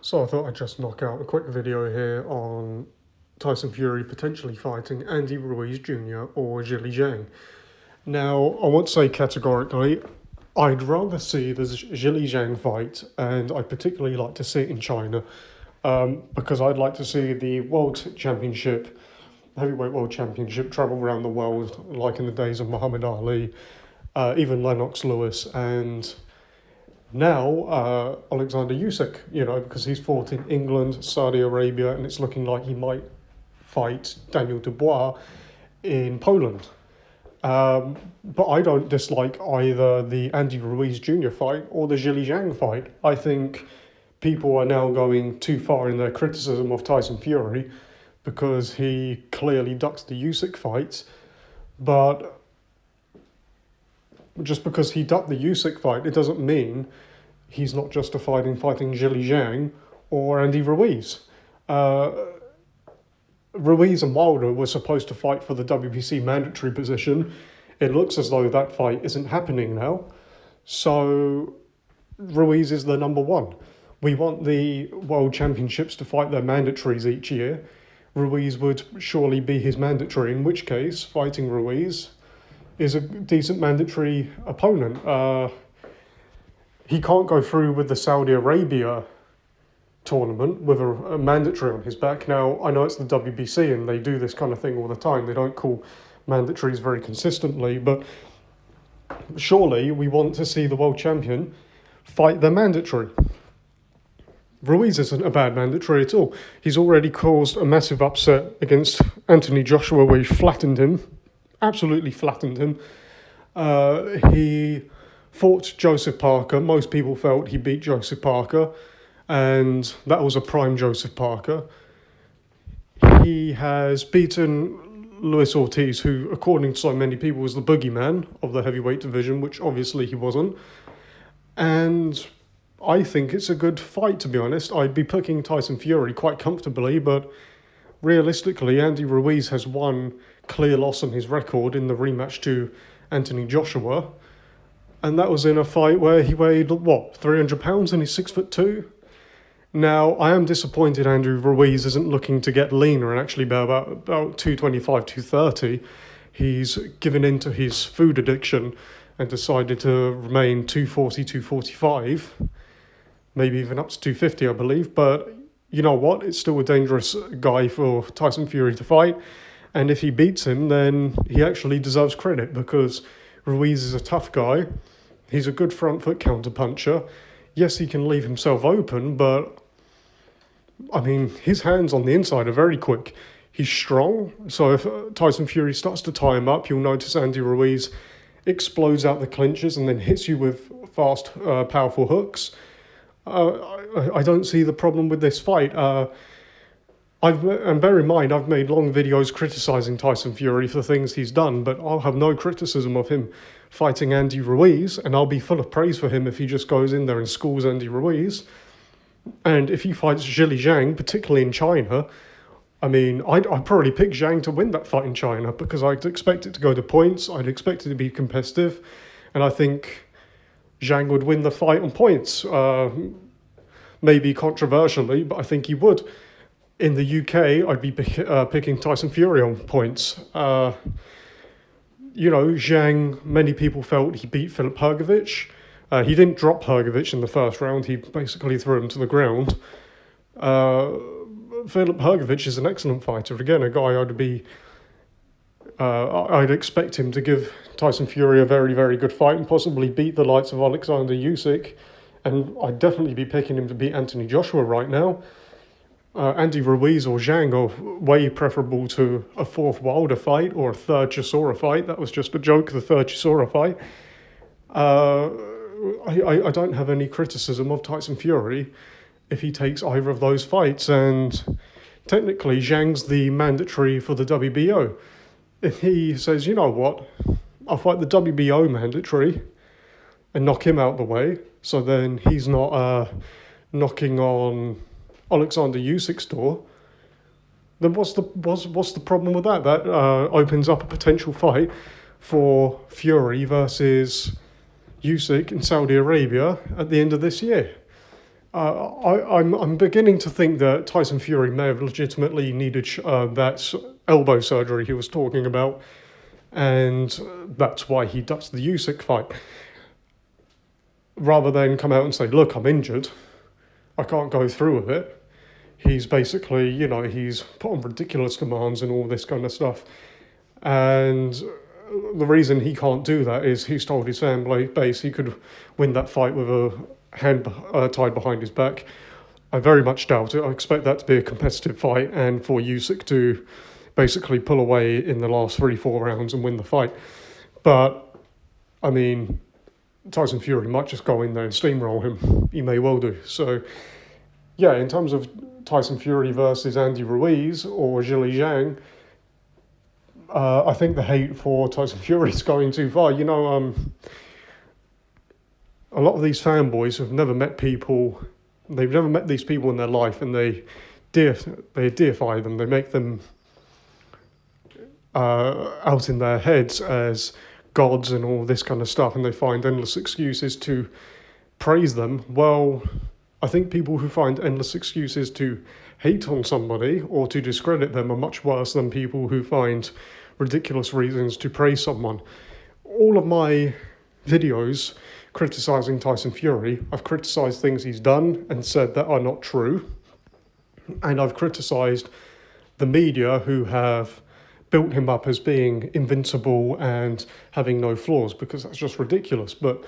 So I thought I'd just knock out a quick video here on Tyson Fury potentially fighting Andy Ruiz Jr. or Zhilei Zhang. Now, I want to say categorically, I'd rather see the Zhilei Zhang fight, and I'd particularly like to see it in China, because I'd like to see the World Championship, Heavyweight World Championship, travel around the world like in the days of Muhammad Ali, even Lennox Lewis, and now Alexander Usyk, because he's fought in England, Saudi Arabia, and it's looking like he might fight Daniel Dubois in Poland. But I don't dislike either the Andy Ruiz Jr. fight or the Zhilei Zhang fight. I think people are now going too far in their criticism of Tyson Fury because he clearly ducks the Usyk fights, but just because he ducked the Usyk fight, it doesn't mean he's not justified in fighting Zhilei Zhang or Andy Ruiz. Ruiz and Wilder were supposed to fight for the WBC mandatory position. It looks as though that fight isn't happening now. So Ruiz is the number one. We want the World Championships to fight their mandatories each year. Ruiz would surely be his mandatory, in which case fighting Ruiz is a decent mandatory opponent. He can't go through with the Saudi Arabia tournament with a mandatory on his back. Now, I know it's the WBC and they do this kind of thing all the time. They don't call mandatories very consistently, but surely we want to see the world champion fight the mandatory. Ruiz isn't a bad mandatory at all. He's already caused a massive upset against Anthony Joshua where he flattened him. Absolutely flattened him. He fought Joseph Parker. Most people felt he beat Joseph Parker, and that was a prime Joseph Parker. He has beaten Luis Ortiz, who, according to so many people, was the boogeyman of the heavyweight division, which obviously he wasn't. And I think it's a good fight, to be honest. I'd be picking Tyson Fury quite comfortably, but realistically, Andy Ruiz has one clear loss on his record in the rematch to Anthony Joshua, and that was in a fight where he weighed, 300 pounds and he's 6'2". Now, I am disappointed Andrew Ruiz isn't looking to get leaner and actually be about 225, 230. He's given in to his food addiction and decided to remain 240, 245, maybe even up to 250, I believe, but you know what? It's still a dangerous guy for Tyson Fury to fight. And if he beats him, then he actually deserves credit because Ruiz is a tough guy. He's a good front foot counterpuncher. Yes, he can leave himself open, but I mean, his hands on the inside are very quick. He's strong. So if Tyson Fury starts to tie him up, you'll notice Andy Ruiz explodes out the clinches and then hits you with fast, powerful hooks. I don't see the problem with this fight. And bear in mind, I've made long videos criticising Tyson Fury for things he's done, but I'll have no criticism of him fighting Andy Ruiz, and I'll be full of praise for him if he just goes in there and schools Andy Ruiz. And if he fights Zhilei Zhang, particularly in China, I mean, I'd probably pick Zhang to win that fight in China because I'd expect it to go to points, I'd expect it to be competitive, and I think Zhang would win the fight on points. Maybe controversially, but I think he would. In the UK, I'd be picking Tyson Fury on points. Zhang, many people felt he beat Filip Hrgović. He didn't drop Hrgović in the first round. He basically threw him to the ground. Filip Hrgović is an excellent fighter. Again, a guy I'd expect him to give Tyson Fury a very, very good fight and possibly beat the likes of Alexander Usyk. And I'd definitely be picking him to beat Anthony Joshua right now. Andy Ruiz or Zhang are way preferable to a fourth Wilder fight or a third Chisora fight. That was just a joke, the third Chisora fight. I don't have any criticism of Tyson Fury if he takes either of those fights. And technically, Zhang's the mandatory for the WBO. If he says, you know what, I'll fight the WBO mandatory and knock him out the way, so then he's not knocking on Alexander Usyk's door, then what's the problem with that? That opens up a potential fight for Fury versus Usyk in Saudi Arabia at the end of this year. I'm beginning to think that Tyson Fury may have legitimately needed that elbow surgery he was talking about, and that's why he ducked the Usyk fight. Rather than come out and say, look, I'm injured, I can't go through with it. He's basically, he's put on ridiculous demands and all this kind of stuff. And the reason he can't do that is he's told his fan base he could win that fight with a hand tied behind his back. I very much doubt it. I expect that to be a competitive fight and for Usyk to basically pull away in the last 3-4 rounds and win the fight. But, I mean, Tyson Fury might just go in there and steamroll him. He may well do. So, yeah, in terms of Tyson Fury versus Andy Ruiz or Zhilei Zhang, I think the hate for Tyson Fury is going too far. A lot of these fanboys have never met people, they've never met these people in their life, and they deify them. They make them out in their heads as gods and all this kind of stuff, and they find endless excuses to praise them. Well, I think people who find endless excuses to hate on somebody or to discredit them are much worse than people who find ridiculous reasons to praise someone. All of my videos criticising Tyson Fury, I've criticised things he's done and said that are not true, and I've criticised the media who have built him up as being invincible and having no flaws, because that's just ridiculous. But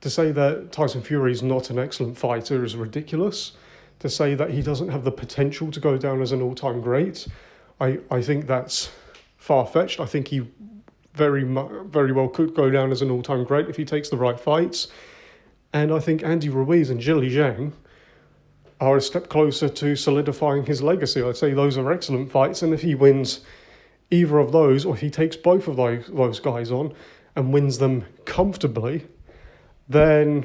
to say that Tyson Fury is not an excellent fighter is ridiculous. To say that he doesn't have the potential to go down as an all-time great, I think that's far-fetched. I think he very well could go down as an all-time great if he takes the right fights. And I think Andy Ruiz and Zhilei Zhang are a step closer to solidifying his legacy. I'd say those are excellent fights, and if he wins either of those, or if he takes both of those guys on and wins them comfortably, then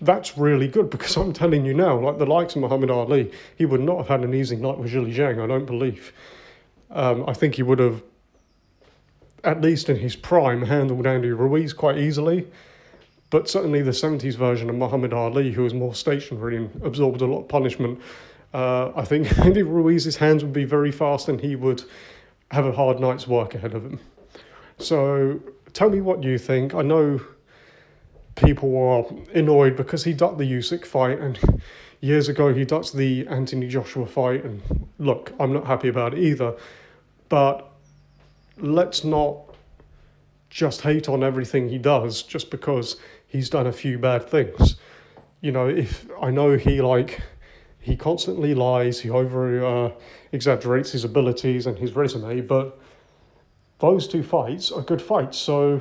that's really good, because I'm telling you now, like the likes of Muhammad Ali, he would not have had an easy night with Zhilei Zhang, I don't believe. I think he would have, at least in his prime, handled Andy Ruiz quite easily, but certainly the 70s version of Muhammad Ali, who was more stationary and absorbed a lot of punishment, I think Andy Ruiz's hands would be very fast and he would have a hard night's work ahead of him. So tell me what you think. I know people are annoyed because he ducked the Usyk fight, and years ago he ducked the Anthony Joshua fight, and look, I'm not happy about it either, but let's not just hate on everything he does just because he's done a few bad things. If I know he constantly lies, he over exaggerates his abilities and his resume, but those two fights are good fights. So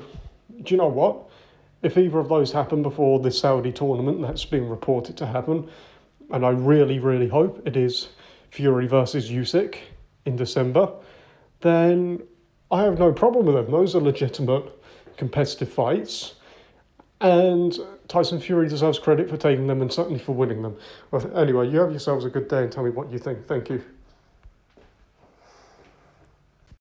do you know what? If either of those happen before this Saudi tournament that's being reported to happen, and I really, really hope it is Fury versus Usyk in December, then I have no problem with them. Those are legitimate competitive fights, and Tyson Fury deserves credit for taking them and certainly for winning them. Well, anyway, you have yourselves a good day and tell me what you think. Thank you.